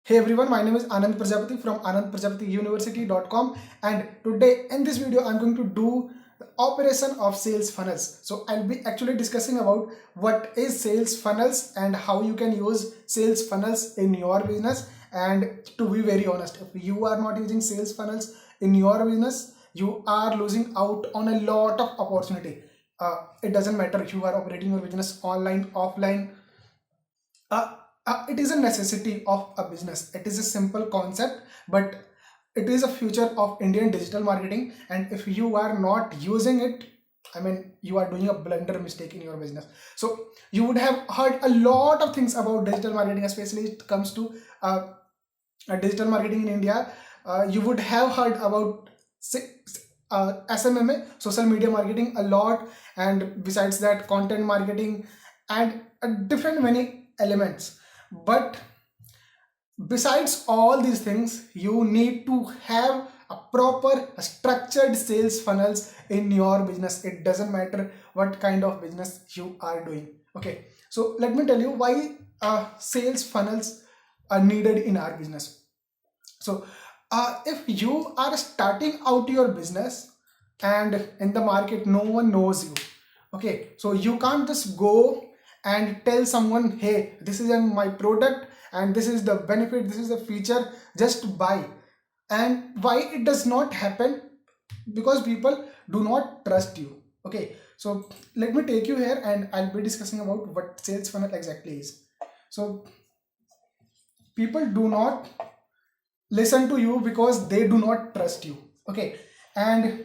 Hey everyone, my name is Anand Prajapati from anandprajapatiuniversity.com, and today in this video I'm going to do the operation of sales funnels. So I'll be actually discussing about what is sales funnels and how you can use sales funnels in your business. And to be very honest, if you are not using sales funnels in your business, you are losing out on a lot of opportunity. It doesn't matter if you are operating your business online, offline. uh, it is a necessity of a business. It is a simple concept, but it is a future of Indian digital marketing. And if you are not using it, I mean, you are doing a blunder mistake in your business. So you would have heard a lot of things about digital marketing, especially it comes to digital marketing in India. You would have heard about SMMA, social media marketing, a lot, and besides that, content marketing, and different many elements. But besides all these things, you need to have a proper structured sales funnels in your business. It doesn't matter what kind of business you are doing. Okay, so let me tell you why sales funnels are needed in our business. So if you are starting out your business and in the market no one knows you, okay, so you can't just go and tell someone, hey, this is my product and this is the benefit, this is the feature, just buy. And why it does not happen? Because people do not trust you. Okay, so let me take you here and I'll be discussing about what sales funnel exactly is. So people do not listen to you because they do not trust you. Okay, and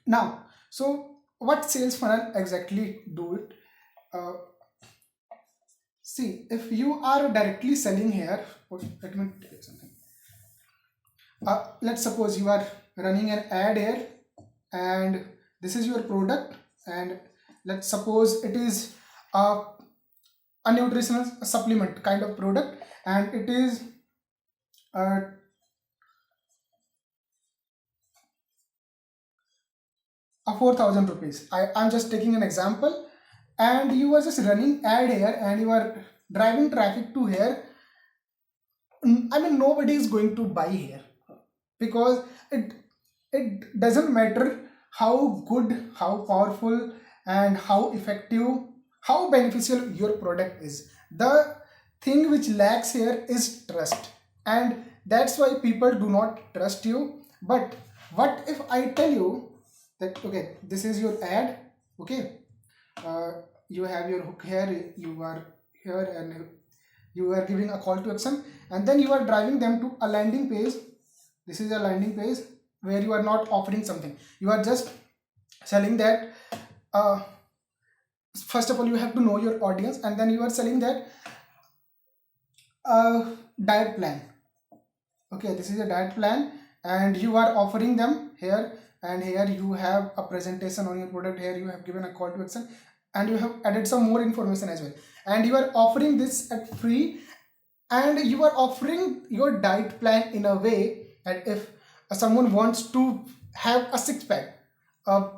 now, so what sales funnel exactly do it? uh, See, if you are directly selling here, let me tell you something. Let's suppose you are running an ad here and this is your product, and let's suppose it is a, a nutritional supplement kind of product, and it is uh, a 4,000 rupees. I'm just taking an example, and you are just running ad here and you are driving traffic to here. I mean, nobody is going to buy here because it doesn't matter how good, how powerful, and how effective, how beneficial your product is. The thing which lacks here is trust, and that's why people do not trust you. But what if I tell you that, okay, this is your ad, okay, uh, you have your hook here, you are here, and you are giving a call to action, and then you are driving them to a landing page. This is a landing page where you are not offering something, you are just selling that. uh, First of all, you have to know your audience, and then you are selling that diet plan. Okay, this is a diet plan and you are offering them here, and here you have a presentation on your product, here you have given a call to action, and you have added some more information as well, and you are offering this at free. And you are offering your diet plan in a way that if someone wants to have a six pack, uh,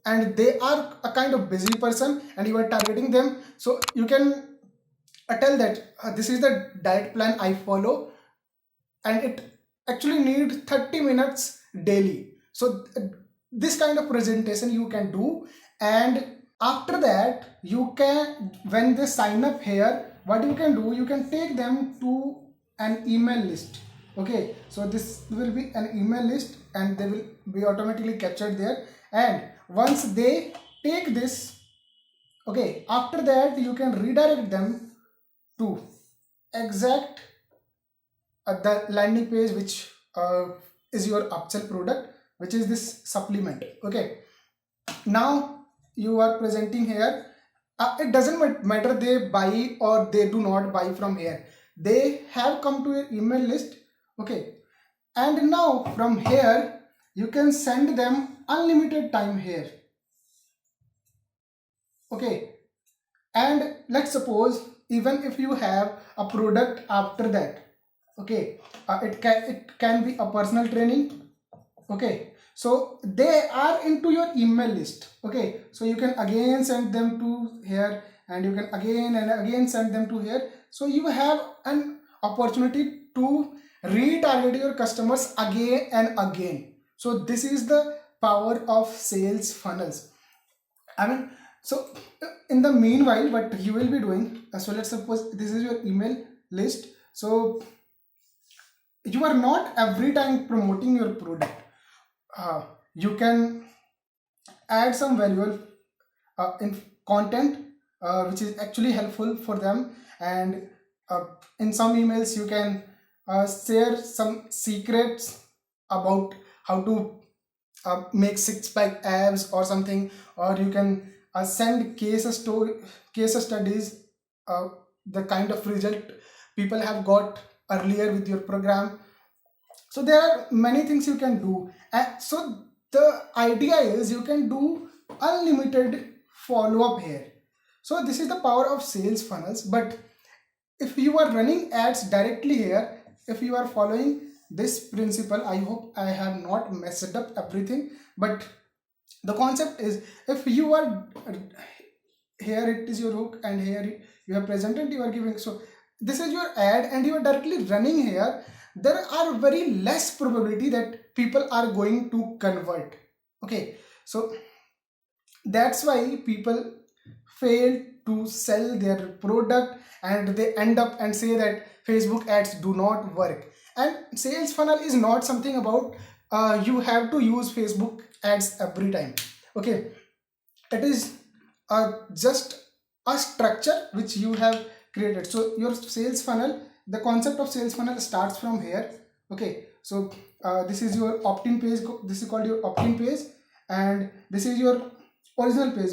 and they are a kind of busy person and you are targeting them, so you can tell that this is the diet plan I follow, and it actually needs 30 minutes daily. So this kind of presentation you can do, and after that you can, when they sign up here, what you can do, you can take them to an email list. Okay, so this will be an email list and they will be automatically captured there, and once they take this, okay, after that you can redirect them to exact the landing page which is your upsell product, which is this supplement. Okay, now you are presenting here. It doesn't matter they buy or they do not buy from here, they have come to your email list. Okay, and now from here you can send them unlimited time here. Okay, and let's suppose even if you have a product after that, okay, it can be a personal training. Okay, so they are into your email list. Okay, so you can again send them to here, and you can again and again send them to here, so you have an opportunity to retarget your customers again and again. So this is the power of sales funnels. I mean, so in the meanwhile, what you will be doing, so let's suppose this is your email list. So you are not every time promoting your product. You can add some valuable in content which is actually helpful for them, and in some emails you can share some secrets about how to make six pack abs or something, or you can send case studies, uh, the kind of result people have got earlier with your program. So there are many things you can do, and so the idea is you can do unlimited follow up here. So this is the power of sales funnels. But if you are running ads directly here, if you are following this principle, I hope I have not messed up everything, but the concept is, if you are here, it is your hook, and here you have presented, you are giving, so this is your ad and you are directly running here, there are very less probability that people are going to convert. Okay, so that's why people fail to sell their product, and they end up and say that Facebook ads do not work. And sales funnel is not something about you have to use Facebook ads every time. Okay, it is just a structure which you have created. So your sales funnel, the concept of sales funnel starts from here. Okay, so this is your opt-in page, this is called your opt-in page, and this is your original page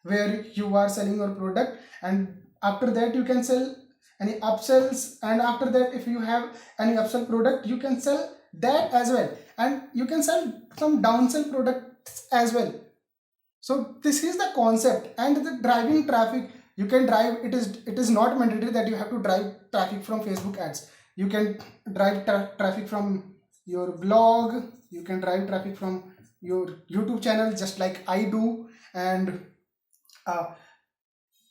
where you are selling your product, and after that you can sell any upsells, and after that if you have any upsell product you can sell that as well, and you can sell some downsell products as well. So this is the concept. And the driving traffic, you can drive, it is not mandatory that you have to drive traffic from Facebook ads. You can drive traffic from your blog, you can drive traffic from your YouTube channel just like I do, and uh,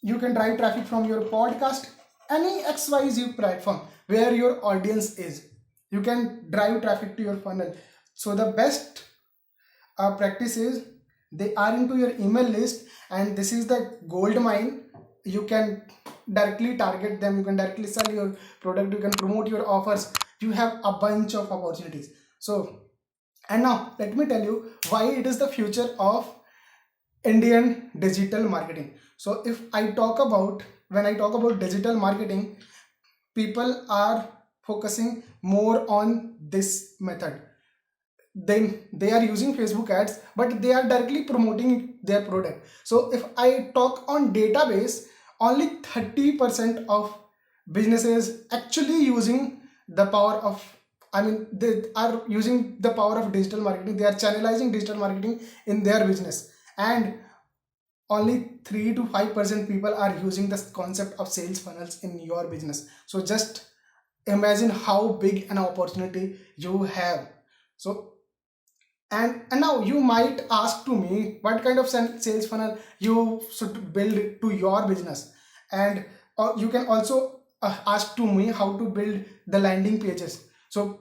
you can drive traffic from your podcast, any XYZ platform where your audience is, you can drive traffic to your funnel. So the best practice is, they are into your email list, and this is the gold mine. You can directly target them, you can directly sell your product, you can promote your offers, you have a bunch of opportunities. So, and now let me tell you why it is the future of Indian digital marketing. So if I talk about, when I talk about digital marketing, people are focusing more on this method. Then they are using Facebook ads, but they are directly promoting their product. So if I talk on database, only 30% of businesses actually using the power of, I mean, they are using the power of digital marketing, they are channelizing digital marketing in their business, and only 3 to 5% people are using this concept of sales funnels in your business. So just imagine how big an opportunity you have. So and now you might ask to me what kind of sales funnel you should build to your business, and you can also ask to me how to build the landing pages. So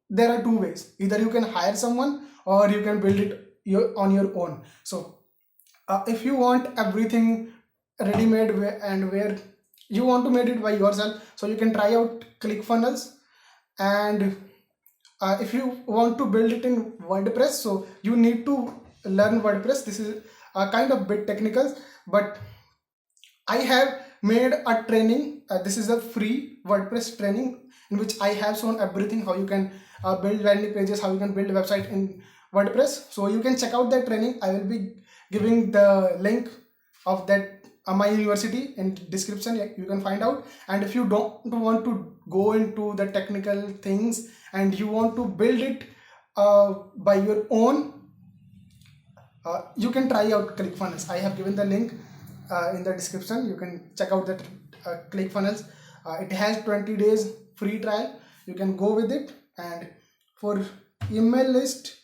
there are two ways: either you can hire someone or you can build it on your own. So if you want everything ready made, and where you want to make it by yourself, so you can try out ClickFunnels. And if you want to build it in WordPress, so you need to learn WordPress. This is a kind of bit technical, but I have made a training. This is a free WordPress training in which I have shown everything, how you can build landing pages, how you can build a website in WordPress. So you can check out that training. I will be giving the link of that my university in description. You can find out. And if you don't want to go into the technical things and you want to build it by your own, you can try out ClickFunnels. I have given the link in the description. You can check out that ClickFunnels. It has 20 days free trial. You can go with it. And for email list,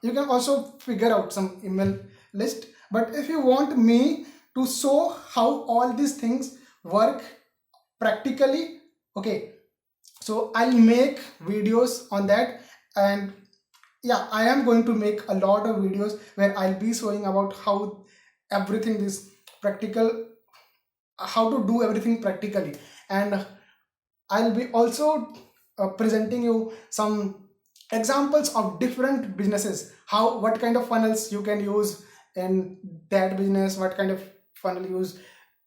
you can also figure out some email list. But if you want me to show how all these things work practically, okay, So I'll make videos on that. And yeah, I am going to make a lot of videos where I'll be showing about how everything is practical, how to do everything practically. And I'll be also presenting you some examples of different businesses, how what kind of funnels you can use in that business, what kind of funnel use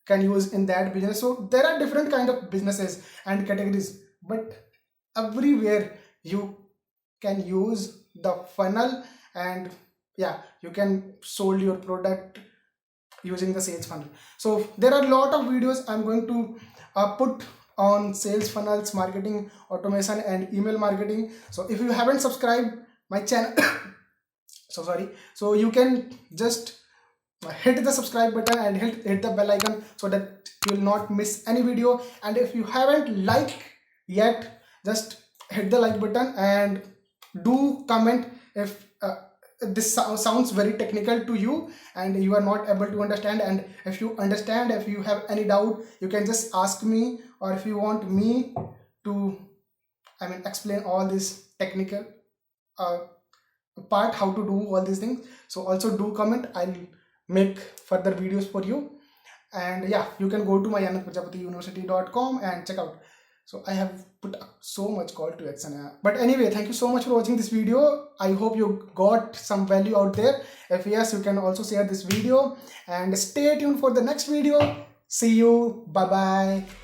can use in that business. So there are different kind of businesses and categories, but everywhere you can use the funnel. And yeah, you can sold your product using the sales funnel. So there are a lot of videos I'm going to put on sales funnels, marketing automation, and email marketing. So if you haven't subscribed my channel so sorry, so you can just hit the subscribe button and hit the bell icon so that you will not miss any video. And if you haven't liked yet, just hit the like button and do comment if this sounds very technical to you and you are not able to understand. And if you understand, if you have any doubt, you can just ask me, or if you want me to, I mean, explain all this technical uh, part, how to do all these things, so also do comment. I'll make further videos for you. And yeah, you can go to my anandprajapatiuniversity.com and check out. So I have put so much call to action. But anyway, thank you so much for watching this video. I hope you got some value out there. If yes, you can also share this video and stay tuned for the next video. See you. Bye bye.